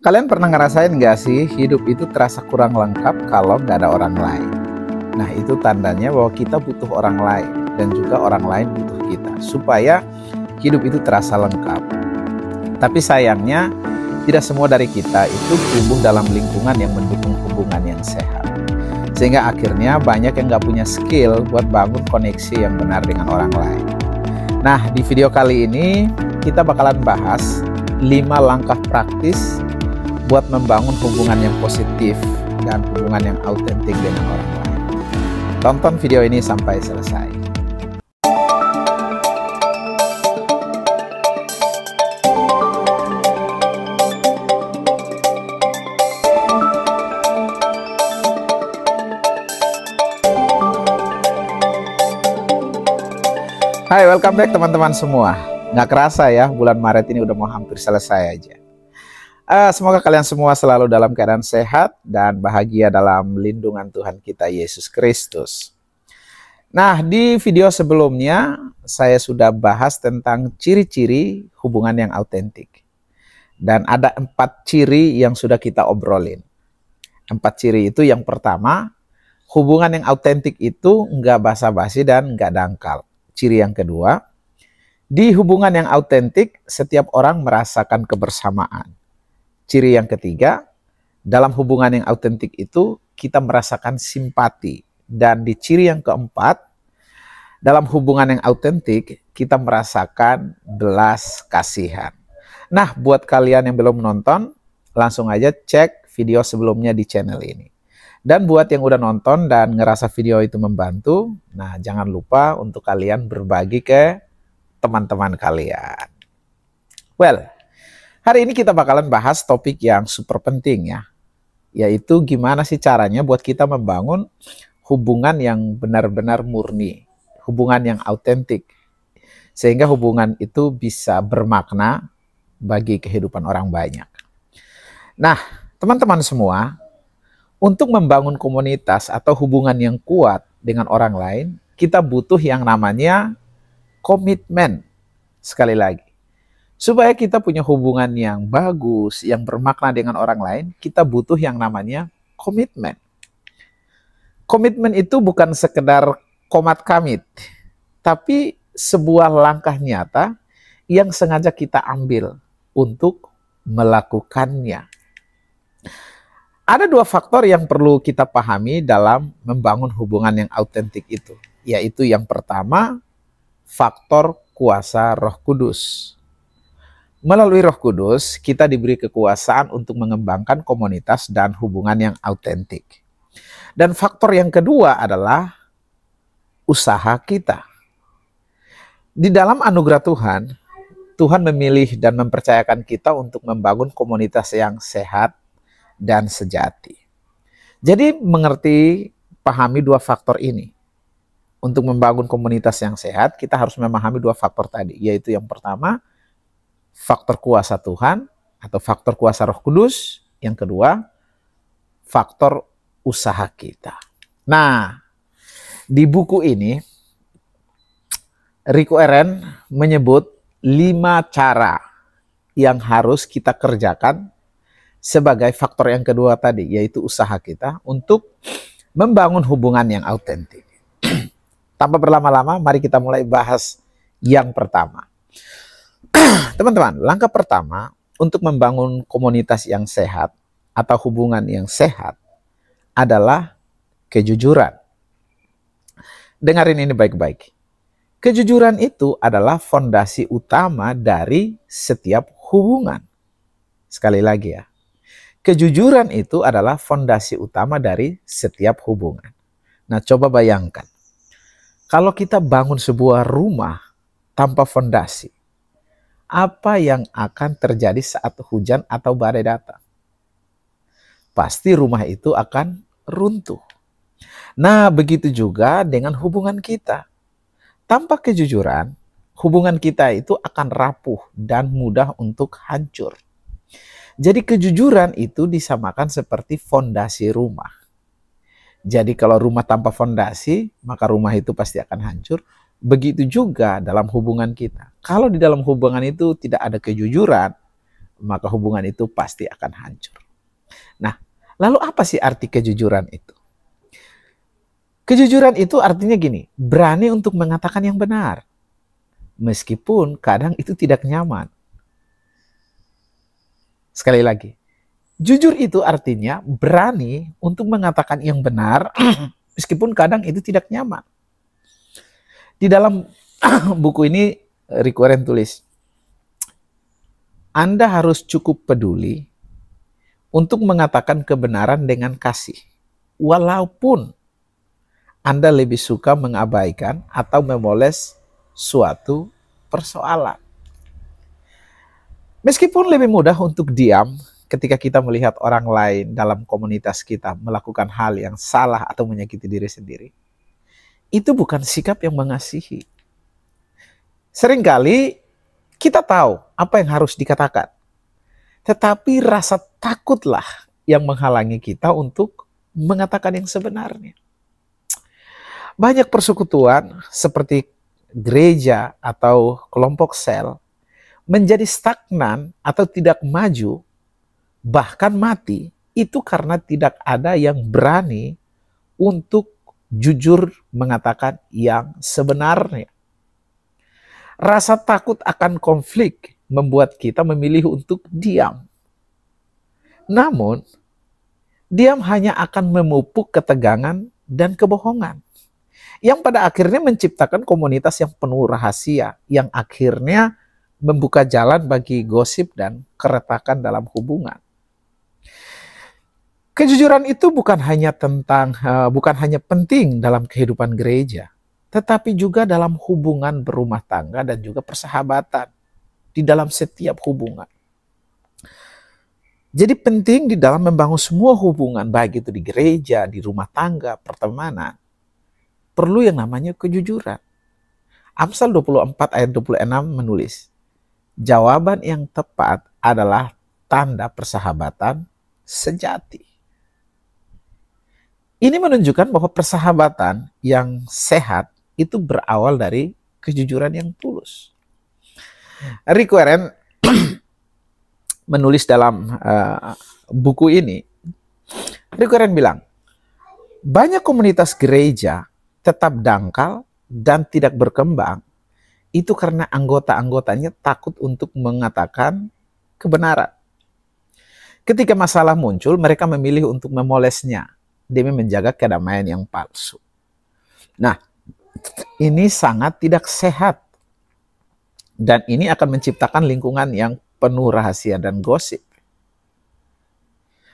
Kalian pernah ngerasain nggak sih hidup itu terasa kurang lengkap kalau nggak ada orang lain? Nah, itu tandanya bahwa kita butuh orang lain dan juga orang lain butuh kita supaya hidup itu terasa lengkap. Tapi sayangnya tidak semua dari kita itu tumbuh dalam lingkungan yang mendukung hubungan yang sehat. Sehingga akhirnya banyak yang nggak punya skill buat bangun koneksi yang benar dengan orang lain. Nah, di video kali ini kita bakalan bahas 5 langkah praktis buat membangun hubungan yang positif dan hubungan yang autentik dengan orang lain. Tonton video ini sampai selesai. Hai, welcome back teman-teman semua. Nggak kerasa ya, bulan Maret ini udah mau hampir selesai aja. Semoga kalian semua selalu dalam keadaan sehat dan bahagia dalam lindungan Tuhan kita Yesus Kristus. Nah, di video sebelumnya saya sudah bahas tentang ciri-ciri hubungan yang autentik. Dan ada 4 ciri yang sudah kita obrolin. 4 ciri itu yang pertama, hubungan yang autentik itu nggak basa-basi dan nggak dangkal. Ciri yang kedua, di hubungan yang autentik setiap orang merasakan kebersamaan. Ciri yang ketiga, dalam hubungan yang autentik itu kita merasakan simpati. Dan di ciri yang keempat, dalam hubungan yang autentik kita merasakan belas kasihan. Nah, buat kalian yang belum nonton, langsung aja cek video sebelumnya di channel ini. Dan buat yang udah nonton dan ngerasa video itu membantu, nah jangan lupa untuk kalian berbagi ke teman-teman kalian. Well, hari ini kita bakalan bahas topik yang super penting ya, yaitu gimana sih caranya buat kita membangun hubungan yang benar-benar murni, hubungan yang autentik, sehingga hubungan itu bisa bermakna bagi kehidupan orang banyak. Nah, teman-teman semua, untuk membangun komunitas atau hubungan yang kuat dengan orang lain, kita butuh yang namanya komitmen. Sekali lagi, supaya kita punya hubungan yang bagus, yang bermakna dengan orang lain, kita butuh yang namanya komitmen. Komitmen itu bukan sekedar komat kamit, tapi sebuah langkah nyata yang sengaja kita ambil untuk melakukannya. Ada 2 faktor yang perlu kita pahami dalam membangun hubungan yang autentik itu, yaitu yang pertama, faktor kuasa Roh Kudus. Melalui Roh Kudus, kita diberi kekuasaan untuk mengembangkan komunitas dan hubungan yang autentik. Dan faktor yang kedua adalah usaha kita. Di dalam anugerah Tuhan, Tuhan memilih dan mempercayakan kita untuk membangun komunitas yang sehat dan sejati. Jadi mengerti, pahami 2 faktor ini. Untuk membangun komunitas yang sehat, kita harus memahami 2 faktor tadi, yaitu yang pertama, faktor kuasa Tuhan atau faktor kuasa Roh Kudus. Yang kedua, faktor usaha kita. Nah, di buku ini, Rico Eren menyebut 5 cara yang harus kita kerjakan sebagai faktor yang kedua tadi, yaitu usaha kita untuk membangun hubungan yang autentik. Tanpa berlama-lama, mari kita mulai bahas yang pertama. Teman-teman, langkah pertama untuk membangun komunitas yang sehat atau hubungan yang sehat adalah kejujuran. Dengarin ini baik-baik. Kejujuran itu adalah fondasi utama dari setiap hubungan. Sekali lagi ya. Kejujuran itu adalah fondasi utama dari setiap hubungan. Nah, coba bayangkan. Kalau kita bangun sebuah rumah tanpa fondasi, apa yang akan terjadi saat hujan atau badai datang? Pasti rumah itu akan runtuh. Nah, begitu juga dengan hubungan kita. Tanpa kejujuran, hubungan kita itu akan rapuh dan mudah untuk hancur. Jadi kejujuran itu disamakan seperti fondasi rumah. Jadi kalau rumah tanpa fondasi, maka rumah itu pasti akan hancur. Begitu juga dalam hubungan kita. Kalau di dalam hubungan itu tidak ada kejujuran, maka hubungan itu pasti akan hancur. Nah, lalu apa sih arti kejujuran itu? Kejujuran itu artinya gini, berani untuk mengatakan yang benar, meskipun kadang itu tidak nyaman. Sekali lagi, jujur itu artinya berani untuk mengatakan yang benar, meskipun kadang itu tidak nyaman. Di dalam buku ini, Rick Warren tulis, Anda harus cukup peduli untuk mengatakan kebenaran dengan kasih, walaupun Anda lebih suka mengabaikan atau memoles suatu persoalan. Meskipun lebih mudah untuk diam ketika kita melihat orang lain dalam komunitas kita melakukan hal yang salah atau menyakiti diri sendiri, itu bukan sikap yang mengasihi. Seringkali kita tahu apa yang harus dikatakan, tetapi rasa takutlah yang menghalangi kita untuk mengatakan yang sebenarnya. Banyak persekutuan seperti gereja atau kelompok sel menjadi stagnan atau tidak maju, bahkan mati, itu karena tidak ada yang berani untuk jujur mengatakan yang sebenarnya. Rasa takut akan konflik membuat kita memilih untuk diam. Namun, diam hanya akan memupuk ketegangan dan kebohongan, yang pada akhirnya menciptakan komunitas yang penuh rahasia, yang akhirnya membuka jalan bagi gosip dan keretakan dalam hubungan. Kejujuran itu bukan hanya penting dalam kehidupan gereja, tetapi juga dalam hubungan berumah tangga dan juga persahabatan, di dalam setiap hubungan. Jadi penting di dalam membangun semua hubungan, baik itu di gereja, di rumah tangga, pertemanan, perlu yang namanya kejujuran. Amsal 24 ayat 26 menulis, jawaban yang tepat adalah tanda persahabatan sejati. Ini menunjukkan bahwa persahabatan yang sehat itu berawal dari kejujuran yang tulus. Rick Warren menulis dalam buku ini, Rick Warren bilang, banyak komunitas gereja tetap dangkal dan tidak berkembang, itu karena anggota-anggotanya takut untuk mengatakan kebenaran. Ketika masalah muncul, mereka memilih untuk memolesnya demi menjaga kedamaian yang palsu. Nah, ini sangat tidak sehat. Dan ini akan menciptakan lingkungan yang penuh rahasia dan gosip.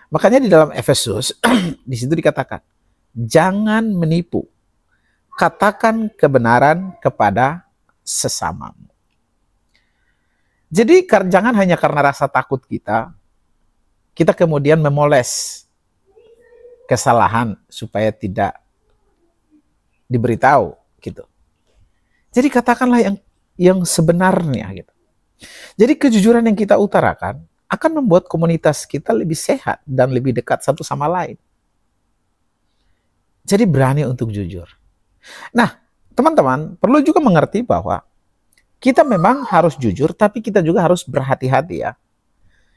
Makanya di dalam Efesus, di situ dikatakan, jangan menipu, katakan kebenaran kepada sesamamu. Jadi jangan hanya karena rasa takut kita kemudian memoles kesalahan supaya tidak diberitahu gitu. Jadi katakanlah yang sebenarnya gitu. Jadi kejujuran yang kita utarakan akan membuat komunitas kita lebih sehat dan lebih dekat satu sama lain. Jadi berani untuk jujur. Nah, teman-teman perlu juga mengerti bahwa kita memang harus jujur, tapi kita juga harus berhati-hati ya.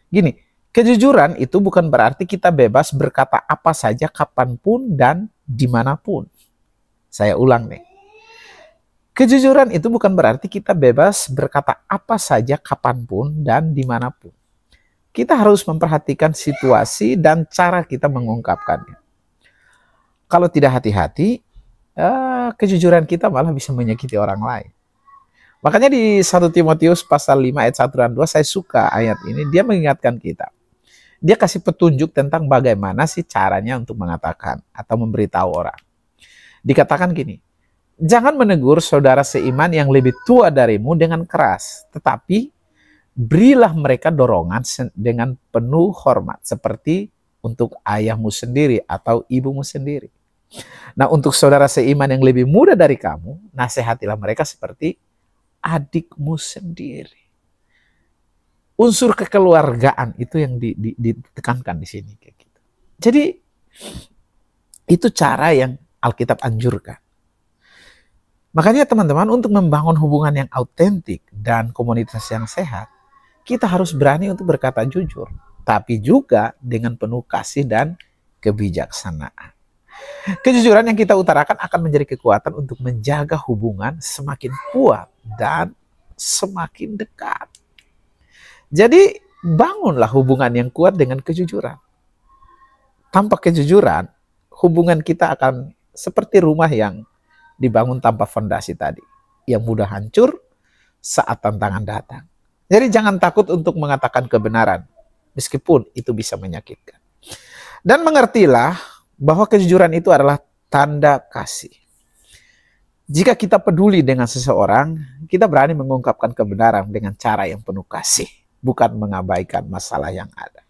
Gini, kejujuran itu bukan berarti kita bebas berkata apa saja, kapanpun, dan dimanapun. Saya ulang nih. Kejujuran itu bukan berarti kita bebas berkata apa saja, kapanpun, dan dimanapun. Kita harus memperhatikan situasi dan cara kita mengungkapkannya. Kalau tidak hati-hati, kejujuran kita malah bisa menyakiti orang lain. Makanya di 1 Timotius pasal 5 ayat 1 dan 2 saya suka ayat ini. Dia mengingatkan kita. Dia kasih petunjuk tentang bagaimana sih caranya untuk mengatakan atau memberitahu orang. Dikatakan gini, jangan menegur saudara seiman yang lebih tua darimu dengan keras, tetapi berilah mereka dorongan dengan penuh hormat, seperti untuk ayahmu sendiri atau ibumu sendiri. Nah, untuk saudara seiman yang lebih muda dari kamu, nasihatilah mereka seperti adikmu sendiri. Unsur kekeluargaan itu yang ditekankan di sini kayak gitu. Jadi itu cara yang Alkitab anjurkan. Makanya teman-teman, untuk membangun hubungan yang autentik dan komunitas yang sehat, kita harus berani untuk berkata jujur, tapi juga dengan penuh kasih dan kebijaksanaan. Kejujuran yang kita utarakan akan menjadi kekuatan untuk menjaga hubungan semakin kuat dan semakin dekat. Jadi bangunlah hubungan yang kuat dengan kejujuran. Tanpa kejujuran, hubungan kita akan seperti rumah yang dibangun tanpa fondasi tadi, yang mudah hancur saat tantangan datang. Jadi jangan takut untuk mengatakan kebenaran, meskipun itu bisa menyakitkan. Dan mengertilah bahwa kejujuran itu adalah tanda kasih. Jika kita peduli dengan seseorang, kita berani mengungkapkan kebenaran dengan cara yang penuh kasih, bukan mengabaikan masalah yang ada.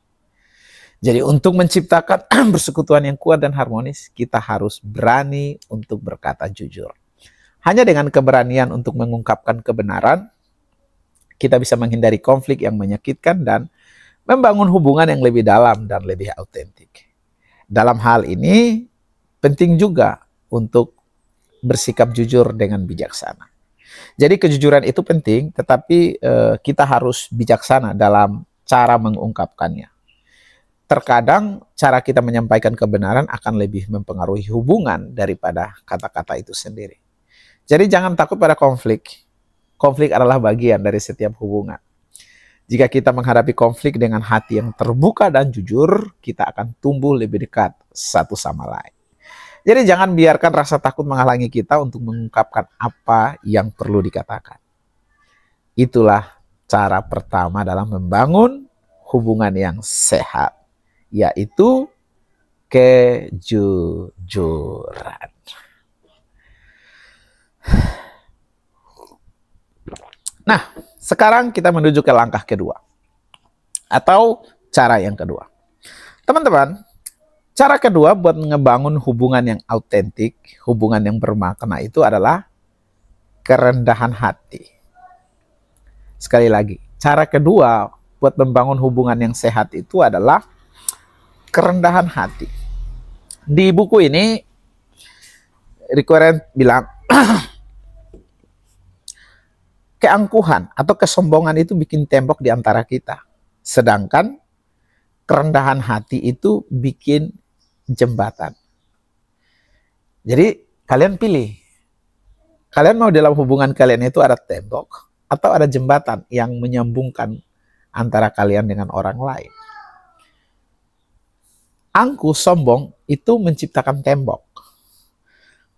Jadi untuk menciptakan persekutuan yang kuat dan harmonis, kita harus berani untuk berkata jujur. Hanya dengan keberanian untuk mengungkapkan kebenaran, kita bisa menghindari konflik yang menyakitkan dan membangun hubungan yang lebih dalam dan lebih autentik. Dalam hal ini, penting juga untuk bersikap jujur dengan bijaksana. Jadi kejujuran itu penting, tetapi kita harus bijaksana dalam cara mengungkapkannya. Terkadang cara kita menyampaikan kebenaran akan lebih mempengaruhi hubungan daripada kata-kata itu sendiri. Jadi jangan takut pada konflik. Konflik adalah bagian dari setiap hubungan. Jika kita menghadapi konflik dengan hati yang terbuka dan jujur, kita akan tumbuh lebih dekat satu sama lain. Jadi jangan biarkan rasa takut menghalangi kita untuk mengungkapkan apa yang perlu dikatakan. Itulah cara pertama dalam membangun hubungan yang sehat, yaitu kejujuran. Nah, sekarang kita menuju ke langkah kedua, atau cara yang kedua. Teman-teman, cara kedua buat ngebangun hubungan yang autentik, hubungan yang bermakna itu adalah kerendahan hati. Sekali lagi, cara kedua buat membangun hubungan yang sehat itu adalah kerendahan hati. Di buku ini, Rick Warren bilang, keangkuhan atau kesombongan itu bikin tembok di antara kita. Sedangkan kerendahan hati itu bikin jembatan. Jadi kalian pilih. Kalian mau dalam hubungan kalian itu ada tembok atau ada jembatan yang menyambungkan antara kalian dengan orang lain. Angkuh, sombong itu menciptakan tembok.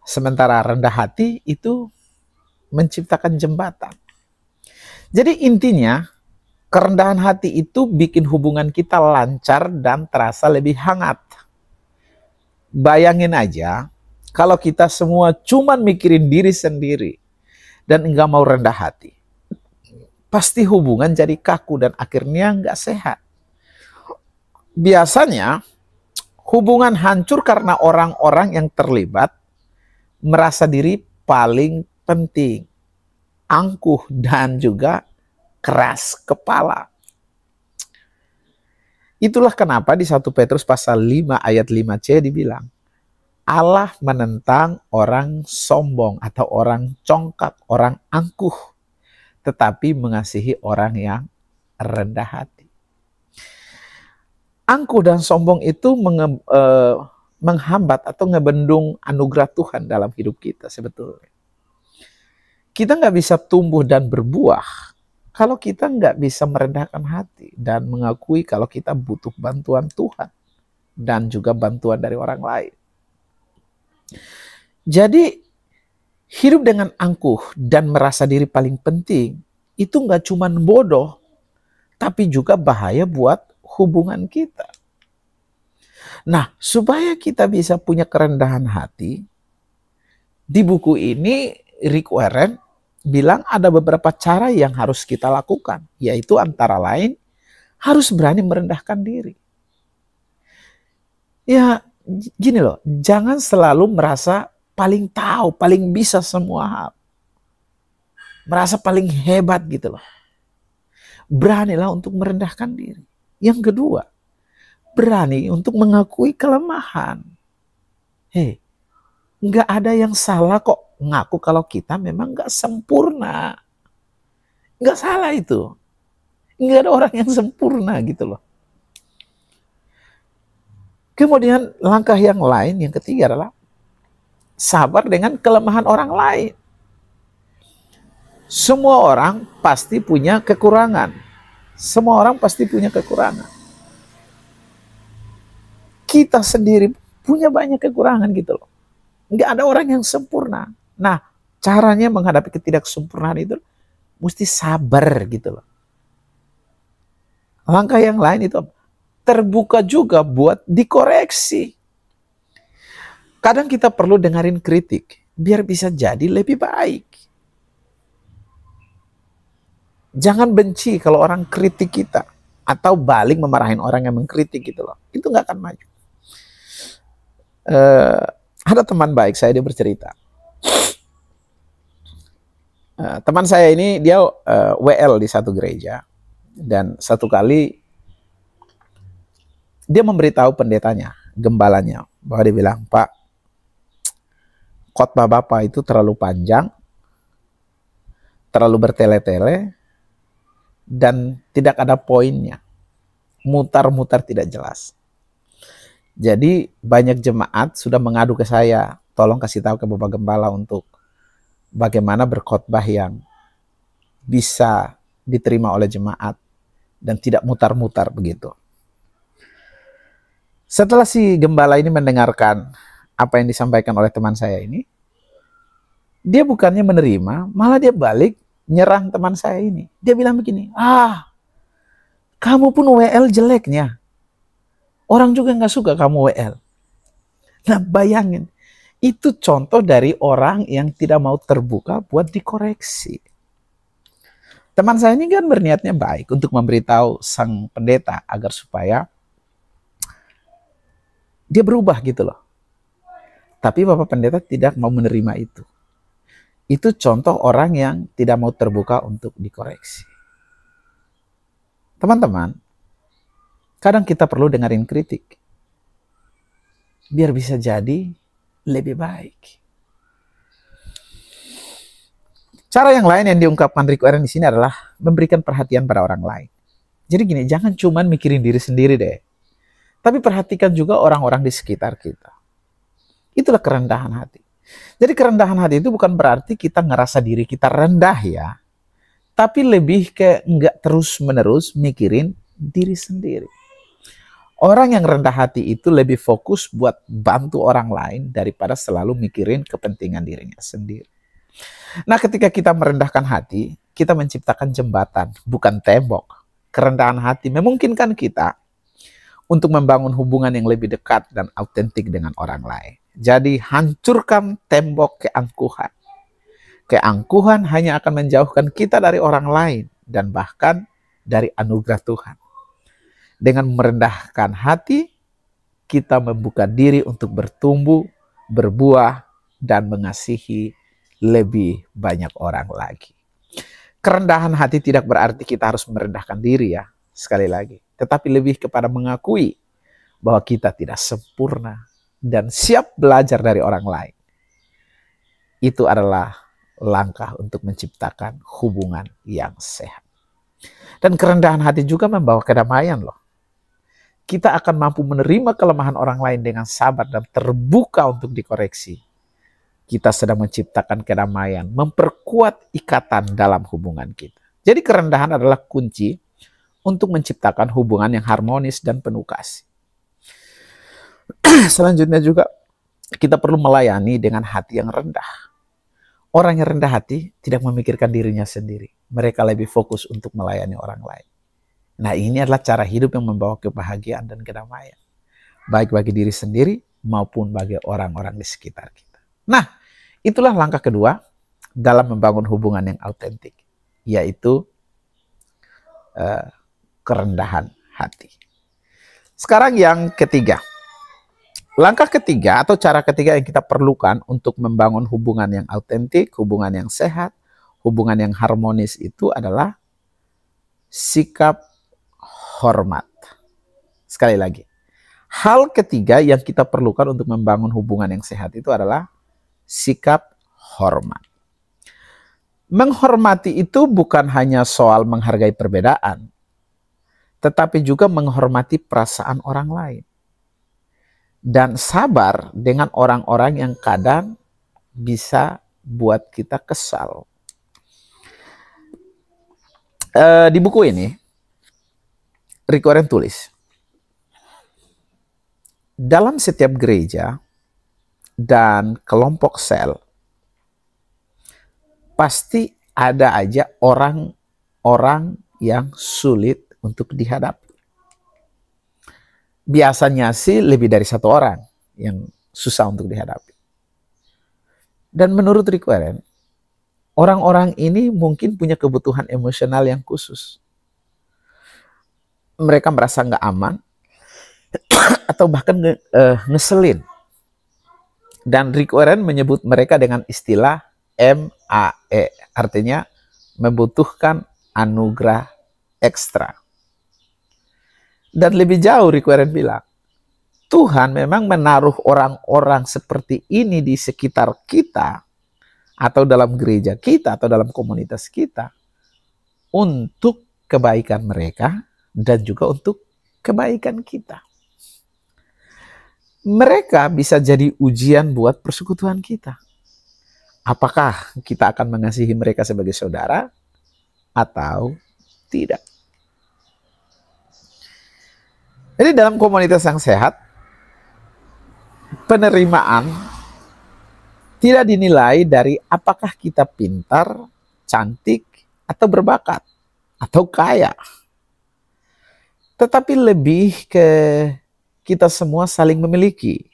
Sementara rendah hati itu menciptakan jembatan. Jadi intinya, kerendahan hati itu bikin hubungan kita lancar dan terasa lebih hangat. Bayangin aja, kalau kita semua cuma mikirin diri sendiri dan enggak mau rendah hati, pasti hubungan jadi kaku dan akhirnya enggak sehat. Biasanya, hubungan hancur karena orang-orang yang terlibat merasa diri paling penting, angkuh, dan juga keras kepala. Itulah kenapa di 1 Petrus pasal 5 ayat 5c dibilang, Allah menentang orang sombong atau orang congkak, orang angkuh, tetapi mengasihi orang yang rendah hati. Angkuh dan sombong itu menghambat atau ngebendung anugerah Tuhan dalam hidup kita sebetulnya. Kita nggak bisa tumbuh dan berbuah kalau kita nggak bisa merendahkan hati dan mengakui kalau kita butuh bantuan Tuhan dan juga bantuan dari orang lain. Jadi hidup dengan angkuh dan merasa diri paling penting itu nggak cuma bodoh, tapi juga bahaya buat hubungan kita. Nah, supaya kita bisa punya kerendahan hati, di buku ini Rick Warren bilang ada beberapa cara yang harus kita lakukan, yaitu antara lain harus berani merendahkan diri. Ya, gini loh, jangan selalu merasa paling tahu, paling bisa semua hal. Merasa paling hebat gitu loh. Beranilah untuk merendahkan diri. Yang kedua, berani untuk mengakui kelemahan. Hei, nggak ada yang salah kok ngaku kalau kita memang nggak sempurna. Nggak salah itu. Nggak ada orang yang sempurna gitu loh. Kemudian langkah yang lain, yang ketiga adalah sabar dengan kelemahan orang lain. Semua orang pasti punya kekurangan. Semua orang pasti punya kekurangan. Kita sendiri punya banyak kekurangan gitu loh. Nggak ada orang yang sempurna. Nah, caranya menghadapi ketidaksempurnaan itu mesti sabar gitu loh. Langkah yang lain itu terbuka juga buat dikoreksi. Kadang kita perlu dengerin kritik biar bisa jadi lebih baik. Jangan benci kalau orang kritik kita atau balik memarahin orang yang mengkritik gitu loh. Itu nggak akan maju. Ada teman baik saya, dia bercerita. Teman saya ini dia WL di satu gereja, dan satu kali dia memberitahu pendetanya, gembalanya, bahwa dia bilang, "Pak, khotbah Bapak itu terlalu panjang, terlalu bertele-tele, dan tidak ada poinnya, mutar-mutar tidak jelas. Jadi banyak jemaat sudah mengadu ke saya, tolong kasih tahu ke Bapak Gembala untuk bagaimana berkhotbah yang bisa diterima oleh jemaat dan tidak mutar-mutar begitu." Setelah si gembala ini mendengarkan apa yang disampaikan oleh teman saya ini, dia bukannya menerima, malah dia balik nyerang teman saya ini. Dia bilang begini, kamu pun WL jeleknya. Orang juga nggak suka kamu WL. Nah bayangin, itu contoh dari orang yang tidak mau terbuka buat dikoreksi. Teman saya ini kan berniatnya baik untuk memberitahu sang pendeta agar supaya dia berubah gitu loh. Tapi Bapak Pendeta tidak mau menerima itu. Itu contoh orang yang tidak mau terbuka untuk dikoreksi. Teman-teman, kadang kita perlu dengerin kritik biar bisa jadi lebih baik. Cara yang lain yang diungkapkan Rick Warren di sini adalah memberikan perhatian pada orang lain. Jadi gini, jangan cuma mikirin diri sendiri deh, tapi perhatikan juga orang-orang di sekitar kita. Itulah kerendahan hati. Jadi kerendahan hati itu bukan berarti kita ngerasa diri kita rendah ya, tapi lebih ke nggak terus-menerus mikirin diri sendiri. Orang yang rendah hati itu lebih fokus buat bantu orang lain daripada selalu mikirin kepentingan dirinya sendiri. Nah, ketika kita merendahkan hati, kita menciptakan jembatan, bukan tembok. Kerendahan hati memungkinkan kita untuk membangun hubungan yang lebih dekat dan autentik dengan orang lain. Jadi, hancurkan tembok keangkuhan. Keangkuhan hanya akan menjauhkan kita dari orang lain dan bahkan dari anugerah Tuhan. Dengan merendahkan hati, kita membuka diri untuk bertumbuh, berbuah, dan mengasihi lebih banyak orang lagi. Kerendahan hati tidak berarti kita harus merendahkan diri ya, sekali lagi. Tetapi lebih kepada mengakui bahwa kita tidak sempurna dan siap belajar dari orang lain. Itu adalah langkah untuk menciptakan hubungan yang sehat. Dan kerendahan hati juga membawa kedamaian loh. Kita akan mampu menerima kelemahan orang lain dengan sabar dan terbuka untuk dikoreksi. Kita sedang menciptakan kedamaian, memperkuat ikatan dalam hubungan kita. Jadi kerendahan adalah kunci untuk menciptakan hubungan yang harmonis dan penuh kasih. Selanjutnya juga kita perlu melayani dengan hati yang rendah. Orang yang rendah hati tidak memikirkan dirinya sendiri. Mereka lebih fokus untuk melayani orang lain. Nah, ini adalah cara hidup yang membawa kebahagiaan dan kedamaian. Baik bagi diri sendiri maupun bagi orang-orang di sekitar kita. Nah, itulah langkah kedua dalam membangun hubungan yang autentik, yaitu kerendahan hati. Sekarang yang ketiga. Langkah ketiga atau cara ketiga yang kita perlukan untuk membangun hubungan yang autentik, hubungan yang sehat, hubungan yang harmonis itu adalah sikap hormat. Sekali lagi, hal ketiga yang kita perlukan untuk membangun hubungan yang sehat itu adalah sikap hormat. Menghormati itu bukan hanya soal menghargai perbedaan, tetapi juga menghormati perasaan orang lain. Dan sabar dengan orang-orang yang kadang bisa buat kita kesal. Di buku ini, Rick Warren tulis, dalam setiap gereja dan kelompok sel, pasti ada aja orang-orang yang sulit untuk dihadapi. Biasanya sih lebih dari satu orang yang susah untuk dihadapi. Dan menurut Rick Warren, orang-orang ini mungkin punya kebutuhan emosional yang khusus. Mereka merasa nggak aman, atau bahkan ngeselin. Dan Rick Warren menyebut mereka dengan istilah MAE, artinya membutuhkan anugerah ekstra. Dan lebih jauh Rick Warren bilang, Tuhan memang menaruh orang-orang seperti ini di sekitar kita, atau dalam gereja kita, atau dalam komunitas kita, untuk kebaikan mereka, dan juga untuk kebaikan kita. Mereka bisa jadi ujian buat persekutuan kita. Apakah kita akan mengasihi mereka sebagai saudara, atau tidak? Jadi dalam komunitas yang sehat, penerimaan tidak dinilai dari apakah kita pintar, cantik, atau berbakat, atau kaya. Tetapi lebih ke kita semua saling memiliki,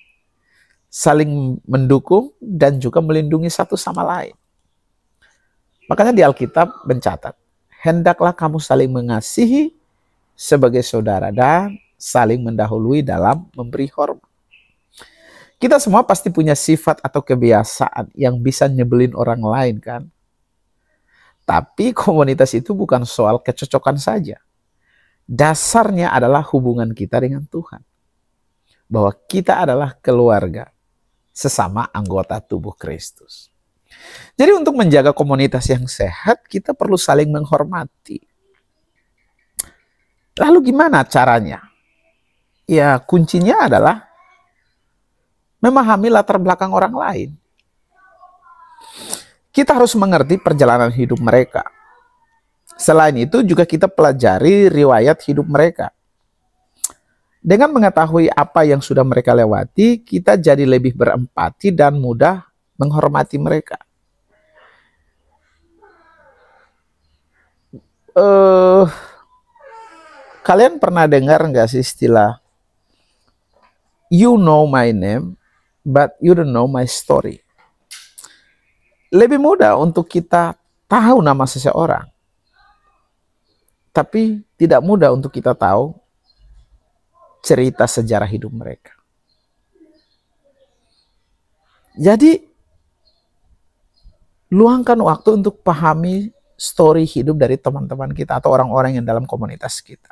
saling mendukung, dan juga melindungi satu sama lain. Makanya di Alkitab mencatat, hendaklah kamu saling mengasihi sebagai saudara dan saling mendahului dalam memberi hormat. Kita semua pasti punya sifat atau kebiasaan yang bisa nyebelin orang lain kan? Tapi komunitas itu bukan soal kecocokan saja. Dasarnya adalah hubungan kita dengan Tuhan. Bahwa kita adalah keluarga, sesama anggota tubuh Kristus. Jadi untuk menjaga komunitas yang sehat, kita perlu saling menghormati. Lalu gimana caranya? Ya kuncinya adalah memahami latar belakang orang lain. Kita harus mengerti perjalanan hidup mereka. Selain itu juga kita pelajari riwayat hidup mereka. Dengan mengetahui apa yang sudah mereka lewati, kita jadi lebih berempati dan mudah menghormati mereka. Kalian pernah dengar nggak sih istilah you know my name, but you don't know my story? Lebih mudah untuk kita tahu nama seseorang, tapi tidak mudah untuk kita tahu cerita sejarah hidup mereka. Jadi, luangkan waktu untuk pahami story hidup dari teman-teman kita atau orang-orang yang dalam komunitas kita.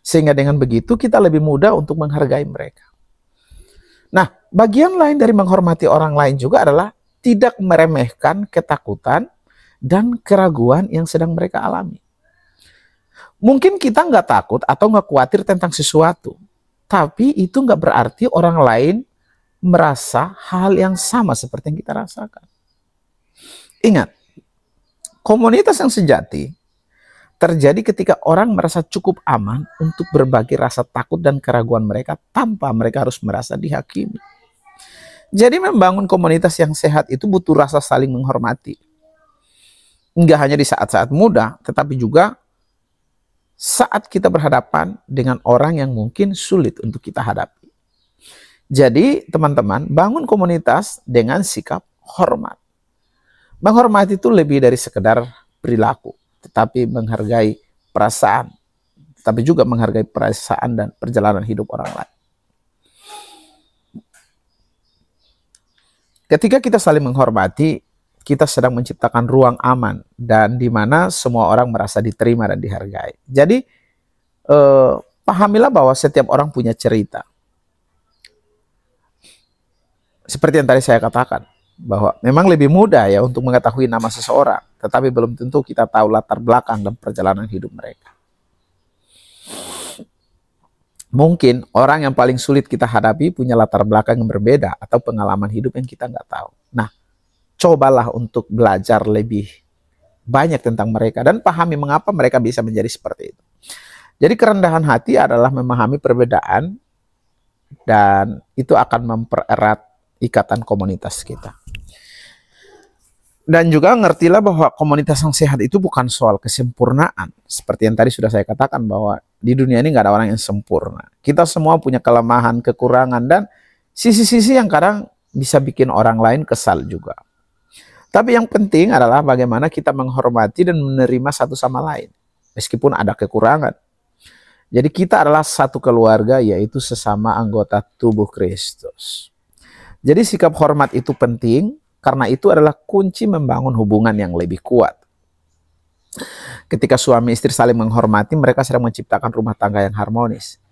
Sehingga dengan begitu kita lebih mudah untuk menghargai mereka. Nah, bagian lain dari menghormati orang lain juga adalah tidak meremehkan ketakutan dan keraguan yang sedang mereka alami. Mungkin kita nggak takut atau nggak khawatir tentang sesuatu, tapi itu nggak berarti orang lain merasa hal yang sama seperti yang kita rasakan. Ingat, komunitas yang sejati terjadi ketika orang merasa cukup aman untuk berbagi rasa takut dan keraguan mereka tanpa mereka harus merasa dihakimi. Jadi membangun komunitas yang sehat itu butuh rasa saling menghormati. Enggak hanya di saat-saat mudah, tetapi juga saat kita berhadapan dengan orang yang mungkin sulit untuk kita hadapi. Jadi teman-teman, bangun komunitas dengan sikap hormat. Menghormati itu lebih dari sekedar perilaku, tetapi menghargai perasaan, tapi juga menghargai perasaan dan perjalanan hidup orang lain. Ketika kita saling menghormati, kita sedang menciptakan ruang aman dan di mana semua orang merasa diterima dan dihargai. Jadi pahamilah bahwa setiap orang punya cerita. Seperti yang tadi saya katakan, bahwa memang lebih mudah ya untuk mengetahui nama seseorang, tetapi belum tentu kita tahu latar belakang dan perjalanan hidup mereka. Mungkin orang yang paling sulit kita hadapi punya latar belakang yang berbeda atau pengalaman hidup yang kita nggak tahu. Nah, cobalah untuk belajar lebih banyak tentang mereka dan pahami mengapa mereka bisa menjadi seperti itu. Jadi kerendahan hati adalah memahami perbedaan dan itu akan mempererat ikatan komunitas kita. Dan juga ngertilah bahwa komunitas yang sehat itu bukan soal kesempurnaan. Seperti yang tadi sudah saya katakan bahwa di dunia ini nggak ada orang yang sempurna. Kita semua punya kelemahan, kekurangan, dan sisi-sisi yang kadang bisa bikin orang lain kesal juga. Tapi yang penting adalah bagaimana kita menghormati dan menerima satu sama lain. Meskipun ada kekurangan. Jadi kita adalah satu keluarga, yaitu sesama anggota tubuh Kristus. Jadi sikap hormat itu penting, karena itu adalah kunci membangun hubungan yang lebih kuat. Ketika suami istri saling menghormati, mereka sedang menciptakan rumah tangga yang harmonis.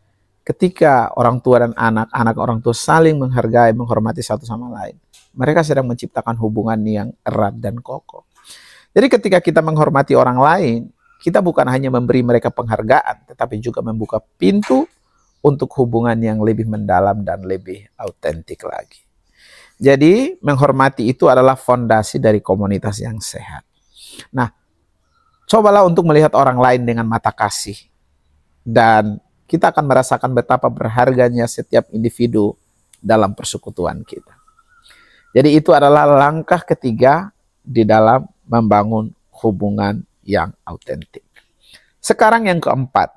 Ketika orang tua dan anak orang tua saling menghargai, menghormati satu sama lain, mereka sedang menciptakan hubungan yang erat dan kokoh. Jadi ketika kita menghormati orang lain, kita bukan hanya memberi mereka penghargaan, tetapi juga membuka pintu untuk hubungan yang lebih mendalam dan lebih autentik lagi. Jadi menghormati itu adalah fondasi dari komunitas yang sehat. Nah, cobalah untuk melihat orang lain dengan mata kasih. Dan kita akan merasakan betapa berharganya setiap individu dalam persekutuan kita. Jadi itu adalah langkah ketiga di dalam membangun hubungan yang autentik. Sekarang yang keempat.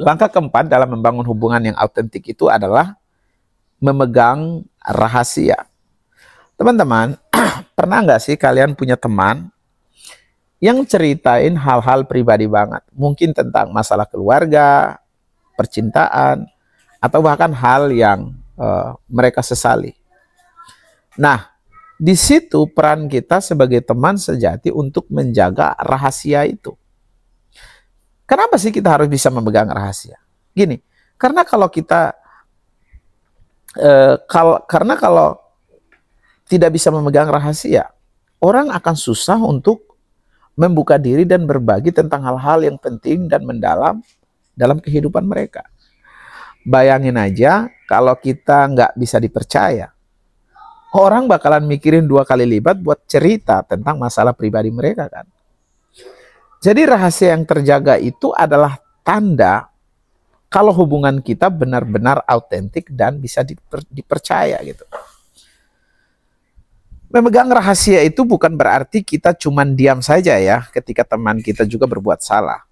Langkah keempat dalam membangun hubungan yang autentik itu adalah memegang rahasia. Teman-teman, pernah nggak sih kalian punya teman yang ceritain hal-hal pribadi banget? Mungkin tentang masalah keluarga, percintaan, atau bahkan hal yang mereka sesali. Nah, di situ peran kita sebagai teman sejati untuk menjaga rahasia itu. Kenapa sih kita harus bisa memegang rahasia? Gini, karena kalau kita kalau tidak bisa memegang rahasia, orang akan susah untuk membuka diri dan berbagi tentang hal-hal yang penting dan mendalam dalam kehidupan mereka. Bayangin aja kalau kita nggak bisa dipercaya, orang bakalan mikirin 2 kali lipat buat cerita tentang masalah pribadi mereka kan. Jadi rahasia yang terjaga itu adalah tanda kalau hubungan kita benar-benar autentik dan bisa dipercaya gitu. Memegang rahasia itu bukan berarti kita cuman diam saja ya ketika teman kita juga berbuat salah.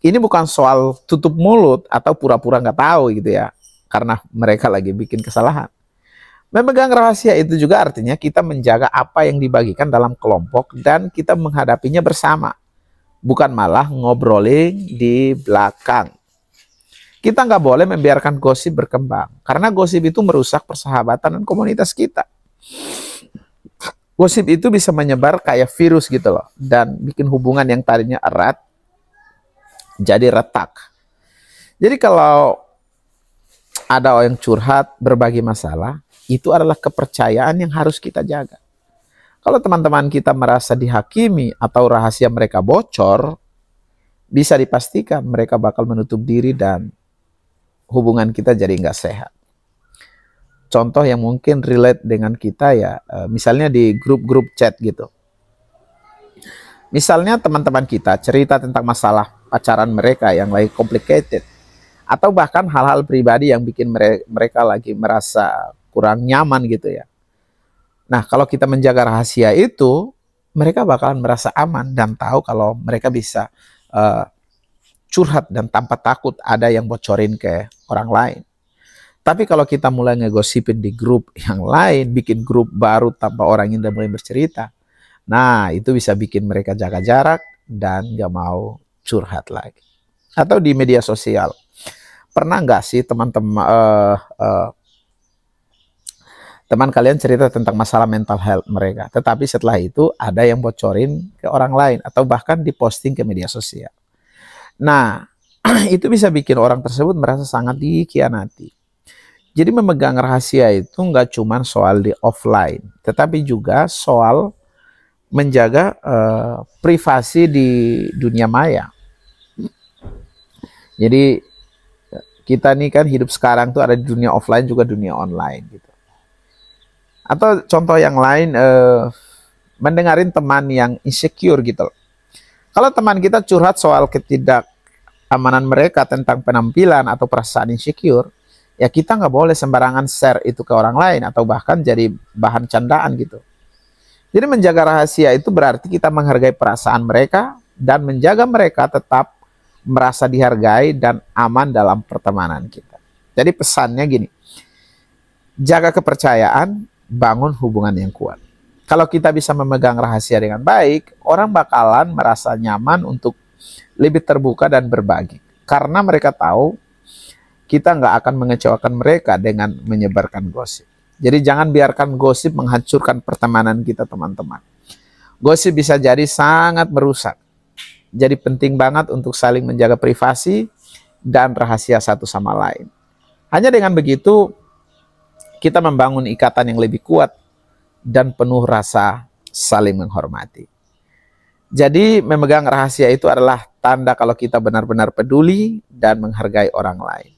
Ini bukan soal tutup mulut atau pura-pura nggak tahu gitu ya, karena mereka lagi bikin kesalahan. Memegang rahasia itu juga artinya kita menjaga apa yang dibagikan dalam kelompok dan kita menghadapinya bersama. Bukan malah ngobrolin di belakang. Kita nggak boleh membiarkan gosip berkembang. Karena gosip itu merusak persahabatan dan komunitas kita. Gosip itu bisa menyebar kayak virus gitu loh. Dan bikin hubungan yang tadinya erat jadi retak. Jadi kalau ada orang curhat, berbagi masalah, itu adalah kepercayaan yang harus kita jaga. Kalau teman-teman kita merasa dihakimi atau rahasia mereka bocor, bisa dipastikan mereka bakal menutup diri dan hubungan kita jadi nggak sehat. Contoh yang mungkin relate dengan kita ya, misalnya di grup-grup chat gitu. Misalnya teman-teman kita cerita tentang masalah pacaran mereka yang lagi complicated. Atau bahkan hal-hal pribadi yang bikin mereka lagi merasa kurang nyaman gitu ya. Nah, kalau kita menjaga rahasia itu, mereka bakalan merasa aman dan tahu kalau mereka bisa curhat dan tanpa takut ada yang bocorin ke orang lain. Tapi kalau kita mulai ngegosipin di grup yang lain, bikin grup baru tanpa orang yang udah mulai bercerita, nah itu bisa bikin mereka jaga jarak dan gak mau curhat lagi. Atau di media sosial, pernah nggak sih teman-teman teman kalian cerita tentang masalah mental health mereka, tetapi setelah itu ada yang bocorin ke orang lain atau bahkan diposting ke media sosial. Nah, itu bisa bikin orang tersebut merasa sangat dikhianati. Jadi memegang rahasia itu nggak cuma soal di offline, tetapi juga soal menjaga privasi di dunia maya. Jadi Kita nih kan hidup sekarang tuh ada di dunia offline juga dunia online gitu. Atau contoh yang lain, mendengarin teman yang insecure gitu loh. Kalau teman kita curhat soal ketidakamanan mereka tentang penampilan atau perasaan insecure, ya kita nggak boleh sembarangan share itu ke orang lain atau bahkan jadi bahan candaan gitu. Jadi menjaga rahasia itu berarti kita menghargai perasaan mereka dan menjaga mereka tetap merasa dihargai dan aman dalam pertemanan kita. Jadi pesannya gini, jaga kepercayaan, bangun hubungan yang kuat. Kalau kita bisa memegang rahasia dengan baik, orang bakalan merasa nyaman untuk lebih terbuka dan berbagi. Karena mereka tahu kita nggak akan mengecewakan mereka dengan menyebarkan gosip. Jadi jangan biarkan gosip menghancurkan pertemanan kita, teman-teman. Gosip bisa jadi sangat merusak. Jadi penting banget untuk saling menjaga privasi dan rahasia satu sama lain. Hanya dengan begitu, kita membangun ikatan yang lebih kuat dan penuh rasa saling menghormati. Jadi memegang rahasia itu adalah tanda kalau kita benar-benar peduli dan menghargai orang lain.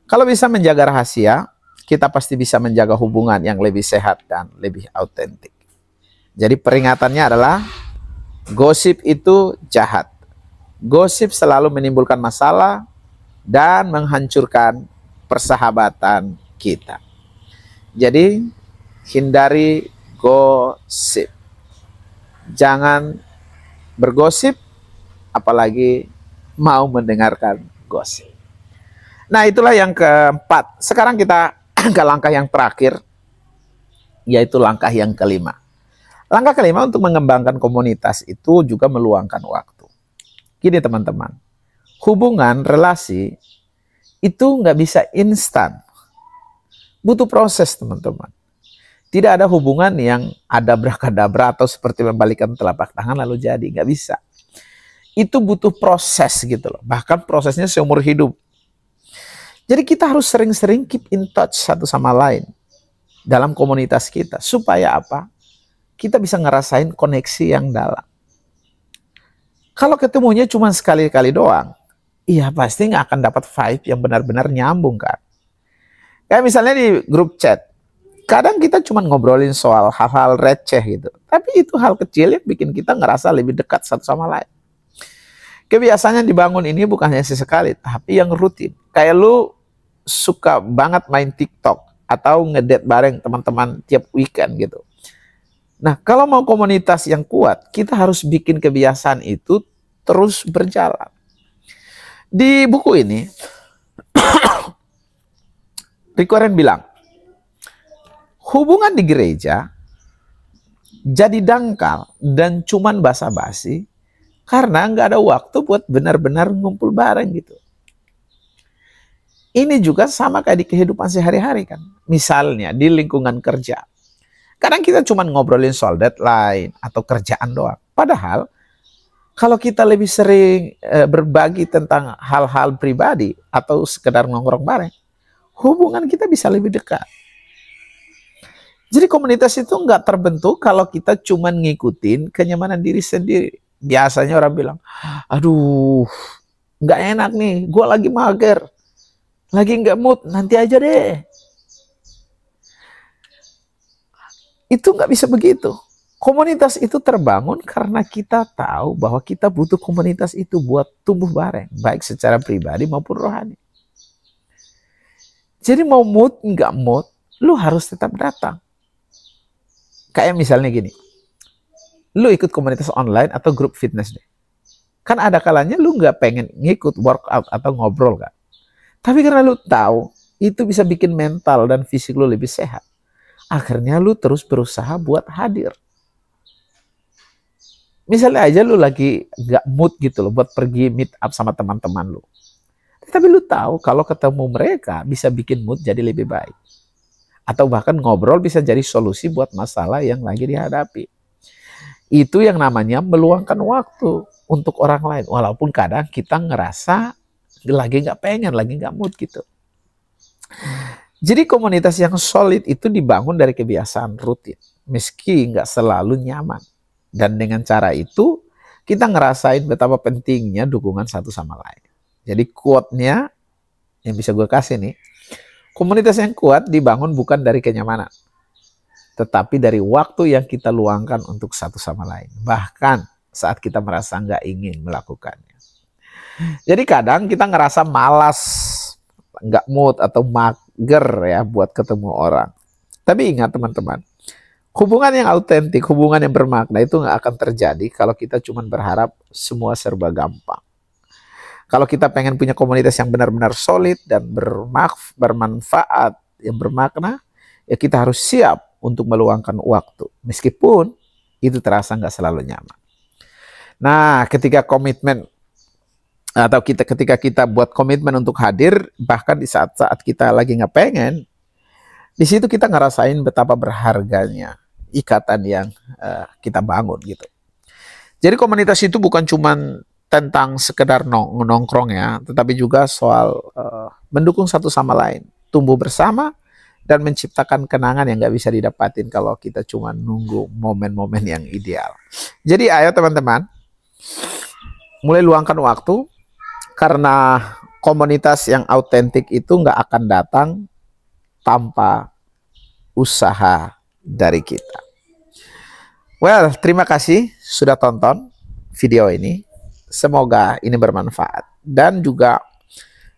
Kalau bisa menjaga rahasia, kita pasti bisa menjaga hubungan yang lebih sehat dan lebih autentik. Jadi peringatannya adalah, gosip itu jahat. Gosip selalu menimbulkan masalah dan menghancurkan persahabatan kita. Jadi hindari gosip. Jangan bergosip, apalagi mau mendengarkan gosip. Nah, itulah yang keempat. Sekarang kita ke langkah yang terakhir, yaitu langkah yang kelima. Langkah kelima untuk mengembangkan komunitas itu juga meluangkan waktu. Gini teman-teman, hubungan, relasi itu nggak bisa instan. Butuh proses teman-teman. Tidak ada hubungan yang ada abrakadabra atau seperti membalikan telapak tangan lalu jadi. Nggak bisa. Itu butuh proses gitu loh. Bahkan prosesnya seumur hidup. Jadi kita harus sering-sering keep in touch satu sama lain dalam komunitas kita. Supaya apa? Kita bisa ngerasain koneksi yang dalam. Kalau ketemunya cuma sekali-kali doang, iya pasti nggak akan dapat vibe yang benar-benar nyambung kan. Kayak misalnya di grup chat, kadang kita cuma ngobrolin soal hal-hal receh gitu. Tapi itu hal kecil yang bikin kita ngerasa lebih dekat satu sama lain. Kebiasaan yang dibangun ini bukan hanya sesekali, tapi yang rutin. Kayak lu suka banget main TikTok atau ngedate bareng teman-teman tiap weekend gitu. Nah, kalau mau komunitas yang kuat, kita harus bikin kebiasaan itu terus berjalan. Di buku ini, Rick Warren bilang, hubungan di gereja jadi dangkal dan cuman basa-basi karena nggak ada waktu buat benar-benar ngumpul bareng gitu. Ini juga sama kayak di kehidupan sehari-hari kan. Misalnya di lingkungan kerja. Kadang kita cuma ngobrolin soal deadline atau kerjaan doang. Padahal kalau kita lebih sering berbagi tentang hal-hal pribadi atau sekedar nongkrong bareng, hubungan kita bisa lebih dekat. Jadi komunitas itu nggak terbentuk kalau kita cuma ngikutin kenyamanan diri sendiri. Biasanya orang bilang, aduh nggak enak nih, gue lagi mager, lagi nggak mood, nanti aja deh. Itu nggak bisa begitu. Komunitas itu terbangun karena kita tahu bahwa kita butuh komunitas itu buat tumbuh bareng, baik secara pribadi maupun rohani. Jadi mau mood, nggak mood, lu harus tetap datang. Kayak misalnya gini, lu ikut komunitas online atau grup fitness deh. Kan ada kalanya lu nggak pengen ngikut workout atau ngobrol kan. Tapi karena lu tahu, itu bisa bikin mental dan fisik lu lebih sehat. Akhirnya lu terus berusaha buat hadir. Misalnya aja lu lagi nggak mood gitu loh buat pergi meet up sama teman-teman lu. Tapi lu tahu kalau ketemu mereka bisa bikin mood jadi lebih baik. Atau bahkan ngobrol bisa jadi solusi buat masalah yang lagi dihadapi. Itu yang namanya meluangkan waktu untuk orang lain. Walaupun kadang kita ngerasa lagi nggak pengen, lagi nggak mood gitu. Jadi komunitas yang solid itu dibangun dari kebiasaan rutin. Meski nggak selalu nyaman. Dan dengan cara itu kita ngerasain betapa pentingnya dukungan satu sama lain. Jadi quote-nya, yang bisa gue kasih nih, komunitas yang kuat dibangun bukan dari kenyamanan, tetapi dari waktu yang kita luangkan untuk satu sama lain. Bahkan saat kita merasa nggak ingin melakukannya. Jadi kadang kita ngerasa malas, nggak mood atau mager ya buat ketemu orang. Tapi ingat teman-teman, hubungan yang autentik, hubungan yang bermakna itu nggak akan terjadi kalau kita cuma berharap semua serba gampang. Kalau kita pengen punya komunitas yang benar-benar solid dan bermanfaat, yang bermakna, ya kita harus siap untuk meluangkan waktu. Meskipun itu terasa nggak selalu nyaman. Nah, ketika komitmen atau ketika kita buat komitmen untuk hadir, bahkan di saat-saat kita lagi nggak pengen, di situ kita ngerasain betapa berharganya ikatan yang kita bangun gitu. Jadi komunitas itu bukan cuma tentang sekedar nongkrong ya, tetapi juga soal mendukung satu sama lain, tumbuh bersama, dan menciptakan kenangan yang nggak bisa didapatin kalau kita cuma nunggu momen-momen yang ideal. Jadi ayo teman-teman, mulai luangkan waktu, karena komunitas yang autentik itu nggak akan datang tanpa usaha dari kita. Well, terima kasih sudah tonton video ini. Semoga ini bermanfaat. Dan juga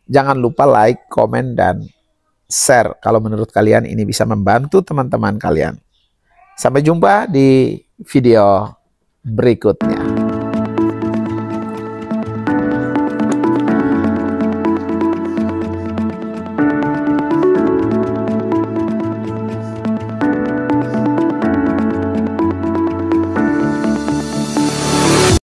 jangan lupa like, komen, dan share kalau menurut kalian ini bisa membantu teman-teman kalian. Sampai jumpa di video berikutnya.